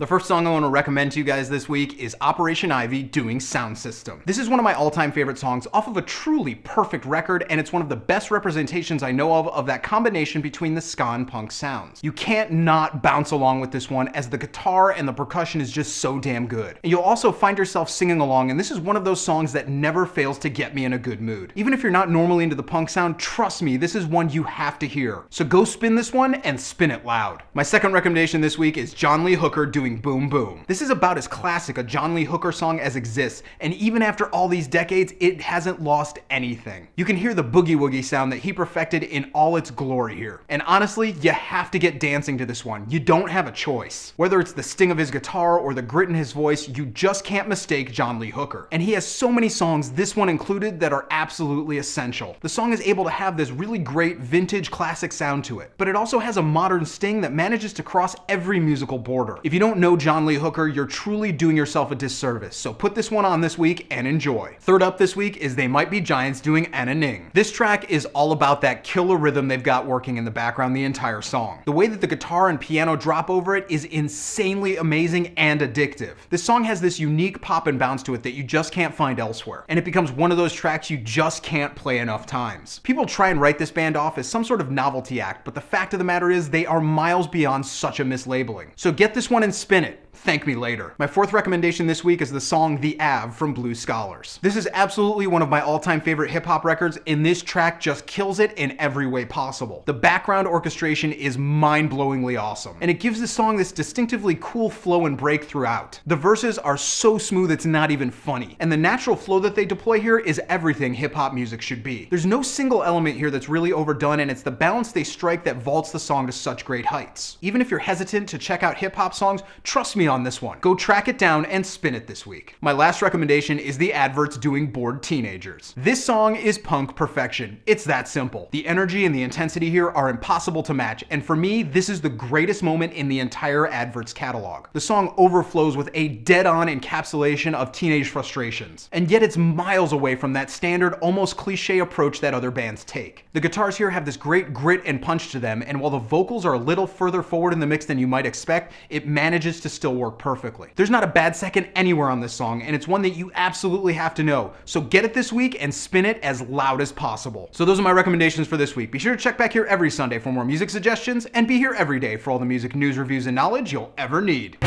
The first song I want to recommend to you guys this week is Operation Ivy doing Sound System. This is one of my all-time favorite songs off of a truly perfect record, and it's one of the best representations I know of that combination between the ska and punk sounds. You can't not bounce along with this one, as the guitar and the percussion is just so damn good. And you'll also find yourself singing along, and this is one of those songs that never fails to get me in a good mood. Even if you're not normally into the punk sound, trust me, this is one you have to hear. So go spin this one and spin it loud. My second recommendation this week is John Lee Hooker doing Boom Boom. This is about as classic a John Lee Hooker song as exists, and even after all these decades, it hasn't lost anything. You can hear the boogie woogie sound that he perfected in all its glory here. And honestly, you have to get dancing to this one. You don't have a choice. Whether it's the sting of his guitar or the grit in his voice, you just can't mistake John Lee Hooker. And he has so many songs, this one included, that are absolutely essential. The song is able to have this really great vintage classic sound to it, but it also has a modern sting that manages to cross every musical border. If you don't know John Lee Hooker, you're truly doing yourself a disservice, so put this one on this week and enjoy. Third up this week is They Might Be Giants doing Anna Ning. This track is all about that killer rhythm they've got working in the background the entire song. The way that the guitar and piano drop over it is insanely amazing and addictive. This song has this unique pop and bounce to it that you just can't find elsewhere, and it becomes one of those tracks you just can't play enough times. People try and write this band off as some sort of novelty act, but the fact of the matter is they are miles beyond such a mislabeling. So get this one and spin it. Thank me later. My fourth recommendation this week is the song The Av from Blue Scholars. This is absolutely one of my all-time favorite hip-hop records, and this track just kills it in every way possible. The background orchestration is mind-blowingly awesome, and it gives the song this distinctively cool flow and break throughout. The verses are so smooth it's not even funny, and the natural flow that they deploy here is everything hip-hop music should be. There's no single element here that's really overdone, and it's the balance they strike that vaults the song to such great heights. Even if you're hesitant to check out hip-hop songs, trust me on this one. Go track it down and spin it this week. My last recommendation is the Adverts doing Bored Teenagers. This song is punk perfection. It's that simple. The energy and the intensity here are impossible to match, and for me, this is the greatest moment in the entire Adverts catalog. The song overflows with a dead-on encapsulation of teenage frustrations, and yet it's miles away from that standard, almost cliche approach that other bands take. The guitars here have this great grit and punch to them, and while the vocals are a little further forward in the mix than you might expect, it manages to still work perfectly. There's not a bad second anywhere on this song, and it's one that you absolutely have to know. So get it this week and spin it as loud as possible. So those are my recommendations for this week. Be sure to check back here every Sunday for more music suggestions, and be here every day for all the music news, reviews, and knowledge you'll ever need.